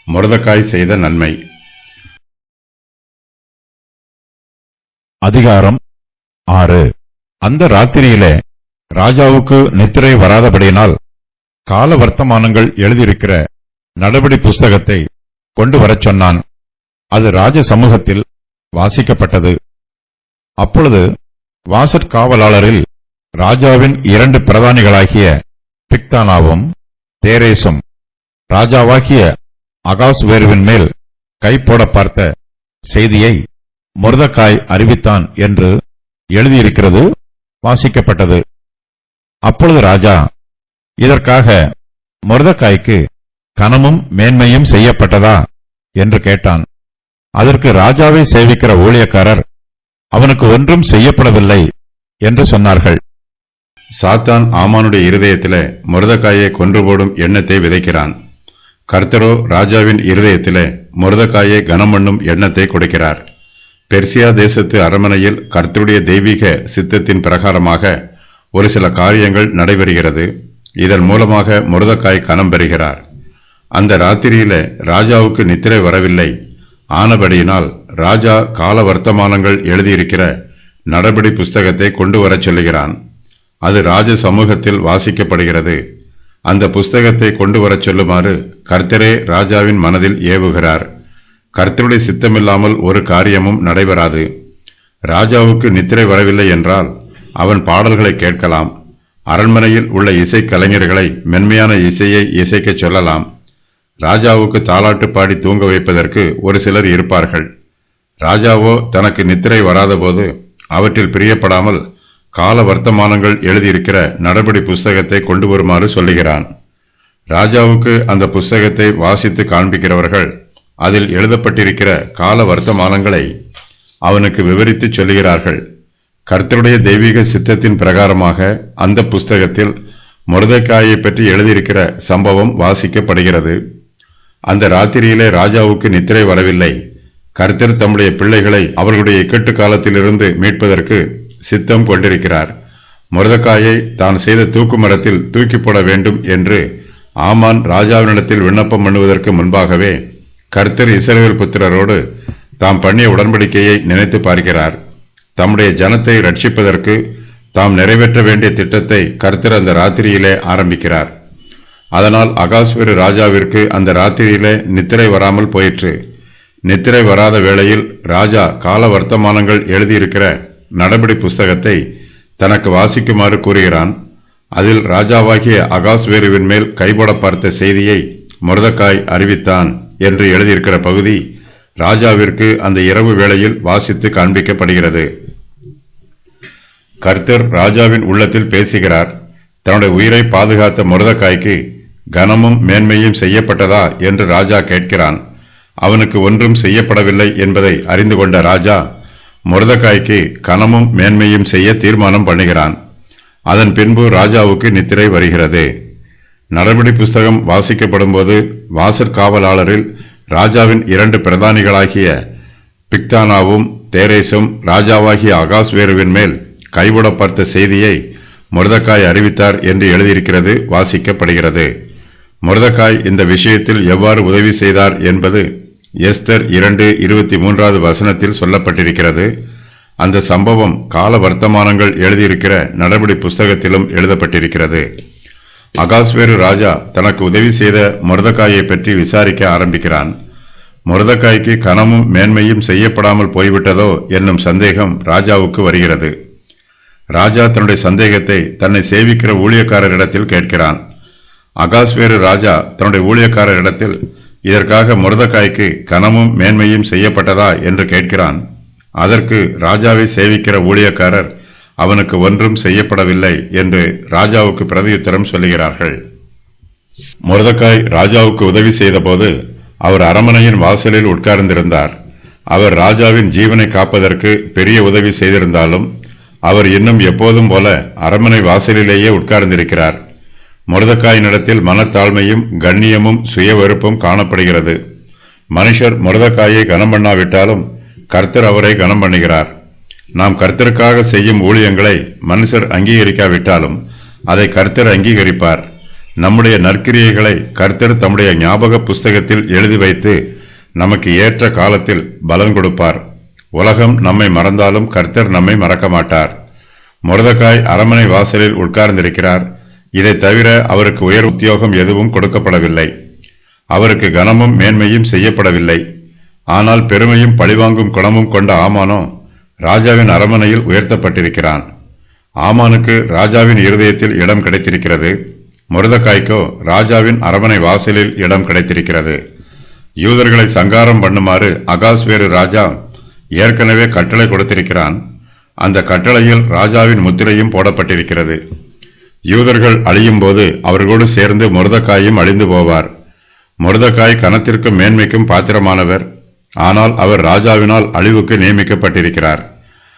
மொர்தெகாய் செய்த நன்மை. அதிகாரம் 6. அந்த ராத்திரியிலே ராஜாவுக்கு நித்திரை வராதபடியினால் கால வர்த்தமானங்கள் எழுதியிருக்கிற நடபடி புஸ்தகத்தை கொண்டு வரச் சொன்னான். அது ராஜ சமூகத்தில் வாசிக்கப்பட்டது. அப்பொழுது வாசற்காவலாளரில் ராஜாவின் 2 பிரதானிகளாகிய பிக்தானாவும் தேரேசும் ராஜாவாகிய அகாஸ்வேருவின் மேல் கை போட பார்த்த செய்தியை மொர்தெகாய் அறிவித்தான் என்று எழுதியிருக்கிறது வாசிக்கப்பட்டது. அப்பொழுது ராஜா, இதற்காக மொர்தெகாய்க்கு கனமும் மேன்மையும் செய்யப்பட்டதா என்று கேட்டான். அதற்கு ராஜாவை சேவிக்கிற ஊழியக்காரர், அவனுக்கு ஒன்றும் செய்யப்படவில்லை என்று சொன்னார்கள். சாத்தான் ஆமானுடைய இருதயத்திலே மொர்தெகாயை கொன்று போடும் எண்ணத்தை விதைக்கிறான். கர்த்தரோ ராஜாவின் இருதயத்திலே மொர்தெகாயை கனமண்ணும் எண்ணத்தை கொடுக்கிறார். பெர்சியா தேசத்து அரண்மனையில் கர்த்தருடைய தெய்வீக சித்தத்தின் பிரகாரமாக ஒரு சில காரியங்கள் நடைபெறுகிறது. இதன் மூலமாக மொர்தெகாய் கனம் பெறுகிறார். அந்த ராத்திரியிலே ராஜாவுக்கு நித்திரை வரவில்லை. ஆனபடியினால் ராஜா கால வர்த்தமானங்கள் எழுதியிருக்கிற நடபடி புஸ்தகத்தை கொண்டு வரச் சொல்லுகிறான். அது ராஜ சமூகத்தில் வாசிக்கப்படுகிறது. அந்த புஸ்தகத்தை கொண்டு வரச் சொல்லுமாறு கர்த்தரே ராஜாவின் மனதில் ஏவுகிறார். கர்த்தருடைய சித்தமில்லாமல் ஒரு காரியமும் நடைபெறாது. ராஜாவுக்கு நித்திரை வரவில்லை என்றால் அவன் பாடல்களை கேட்கலாம். அரண்மனையில் உள்ள இசைக்கலைஞர்களை மென்மையான இசையை இசைக்கச் சொல்லலாம். ராஜாவுக்கு தாலாட்டு பாடி தூங்க வைப்பதற்கு ஒரு சிலர் இருப்பார்கள். ராஜாவோ தனக்கு நித்திரை வராதபோது அவற்றில் பிரியப்படாமல் கால வர்த்தமானங்கள் எழுதியிருக்கிற நடபடி புஸ்தகத்தை கொண்டு வருமாறு சொல்லுகிறான். ராஜாவுக்கு அந்த புஸ்தகத்தை வாசித்து காண்பிக்கிறவர்கள் அதில் எழுதப்பட்டிருக்கிற கால வர்த்தமானங்களை அவனுக்கு விவரித்து சொல்லுகிறார்கள். கர்த்தருடைய தெய்வீக சித்தத்தின் பிரகாரமாக அந்த புஸ்தகத்தில் மொர்தெகாயை பற்றி எழுதியிருக்கிற சம்பவம் வாசிக்கப்படுகிறது. அந்த ராத்திரியிலே ராஜாவுக்கு நித்திரை வரவில்லை. கர்த்தர் தம்முடைய பிள்ளைகளை அவர்களுடைய இக்கட்டு காலத்திலிருந்து மீட்பதற்கு சித்தம் கொண்டிருக்கிறார். மொர்தெகாயை தான் செய்த தூக்கு மரத்தில் தூக்கி போட வேண்டும் என்று ஆமான் ராஜாவினிடத்தில் விண்ணப்பம் பண்ணுவதற்கு முன்பாகவே கர்த்தர் இஸ்ரவேல் புத்திரரோடு தாம் பண்ணிய உடன்படிக்கையை நினைத்து பார்க்கிறார். தம்முடைய ஜனத்தை ரட்சிப்பதற்கு தாம் நிறைவேற்ற வேண்டிய திட்டத்தை கர்த்தர் அந்த ராத்திரியிலே ஆரம்பிக்கிறார். அதனால் அகாஸ்வேரு ராஜாவிற்கு அந்த ராத்திரியிலே நித்திரை வராமல் போயிற்று. நித்திரை வராத வேளையில் ராஜா கால வர்த்தமானங்கள் எழுதியிருக்கிற நடபடி புஸ்தகத்தை தனக்கு வாசிக்குமாறு கூறுகிறான். அதில் ராஜாவாகிய அகாஸ்வேருவின் மேல் கைபோட பார்த்த செய்தியை மொர்தெகாய் அறிவித்தான் என்று எழுதியிருக்கிற பகுதி ராஜாவிற்கு அந்த இரவு வேளையில் வாசித்து காண்பிக்கப்படுகிறது. கர்த்தர் ராஜாவின் உள்ளத்தில் பேசுகிறார். தன்னுடைய உயிரை பாதுகாத்த மொர்தெகாய்க்கு கனமும் மேன்மையும் செய்யப்பட்டதா என்று ராஜா கேட்கிறான். அவனுக்கு ஒன்றும் செய்யப்படவில்லை என்பதை அறிந்து கொண்ட ராஜா மொர்தெகாய்க்கு கனமும் மேன்மையும் செய்ய தீர்மானம் பண்ணுகிறான். அதன் பின்பு ராஜாவுக்கு நித்திரை வருகிறது. நடபடி புஸ்தகம் வாசிக்கப்படும் போது வாசற்காவலாளரில் ராஜாவின் 2 பிரதானிகளாகிய பிக்தானாவும் தேரேசும் ராஜாவாகிய அகாஸ்வேருவின் மேல் கைவிட பார்த்த செய்தியை மொர்தெகாய் அறிவித்தார் என்று எழுதியிருக்கிறது வாசிக்கப்படுகிறது. மொர்தெகாய் இந்த விஷயத்தில் எவ்வாறு உதவி செய்தார் என்பது எஸ்தர் 2:23 வசனத்தில் சொல்லப்பட்டிருக்கிறது. அந்த சம்பவம் கால வர்த்தமானங்கள் எழுதியிருக்கிற நடபடி புஸ்தகத்திலும் எழுதப்பட்டிருக்கிறது. அகாஸ்வேரு ராஜா தனக்கு உதவி செய்த மொர்தெகாயை பற்றி விசாரிக்க ஆரம்பிக்கிறான். மொர்தெகாய்க்கு கனமும் மேன்மையும் செய்யப்படாமல் போய்விட்டதோ என்னும் சந்தேகம் ராஜாவுக்கு வருகிறது. ராஜா தன்னுடைய சந்தேகத்தை தன்னை சேவிக்கிற ஊழியக்காரரிடத்தில் கேட்கிறான். அகாஸ்வேரு ராஜா தன்னுடைய ஊழியக்காரரிடத்தில் இதற்காக மொர்தெகாய்க்கு கனமும் மேன்மையும் செய்யப்பட்டதா என்று கேட்கிறான். அதற்கு ராஜாவை சேவிக்கிற ஊழியக்காரர் அவனுக்கு ஒன்றும் செய்யப்படவில்லை என்று ராஜாவுக்கு பிரதியுத்தரம் சொல்லுகிறார்கள். மொர்தெகாய் ராஜாவுக்கு உதவி செய்தபோது அவர் அரண்மனையின் வாசலில் உட்கார்ந்திருந்தார். அவர் ராஜாவின் ஜீவனை காப்பதற்கு பெரிய உதவி செய்திருந்தாலும் அவர் இன்னும் எப்போதும் போல அரண்மனை வாசலிலேயே உட்கார்ந்திருக்கிறார். மொர்தெகாயினிடத்தில் மனத்தாழ்மையும் கண்ணியமும் சுய வெறுப்பும் காணப்படுகிறது. மனுஷர் மொர்தெகாயை கனம் பண்ணாவிட்டாலும் கர்த்தர் அவரை கனம் பண்ணுகிறார். நாம் கர்த்தருக்காக செய்யும் ஊழியங்களை மனுஷர் அங்கீகரிக்காவிட்டாலும் அதை கர்த்தர் அங்கீகரிப்பார். நம்முடைய நற்கிரியைகளை கர்த்தர் தம்முடைய ஞாபக புஸ்தகத்தில் எழுதி வைத்து நமக்கு ஏற்ற காலத்தில் பலன் கொடுப்பார். உலகம் நம்மை மறந்தாலும் கர்த்தர் நம்மை மறக்க மாட்டார். மொர்தெகாய் அரண்மனை வாசலில் உட்கார்ந்திருக்கிறார். இதை தவிர அவருக்கு உயர் உத்தியோகம் எதுவும் கொடுக்கப்படவில்லை. அவருக்கு கனமும் மேன்மையும் செய்யப்படவில்லை. ஆனால் பெருமையும் பழிவாங்கும் குணமும் கொண்ட ஆமானோ ராஜாவின் அரண்மனையில் உயர்த்தப்பட்டிருக்கிறான். ஆமானுக்கு ராஜாவின் இருதயத்தில் இடம் கிடைத்திருக்கிறது. மொர்தெகாய்க்கோ ராஜாவின் அரண்மனை வாசலில் இடம் கிடைத்திருக்கிறது. யூதர்களை சங்காரம் பண்ணுமாறு அகாஸ்வேரு ராஜா ஏற்கனவே கட்டளை கொடுத்திருக்கிறான். அந்த கட்டளையில் ராஜாவின் முத்திரையும் போடப்பட்டிருக்கிறது. யூதர்கள் அழியும் போது அவர்களோடு சேர்ந்து மொர்தெகாயும் அழிந்து போவார். மொர்தெகாய் கனத்திற்கும் மேன்மைக்கும் பாத்திரமானவர். ஆனால் அவர் ராஜாவினால் அழிவுக்கு நியமிக்கப்பட்டிருக்கிறார்.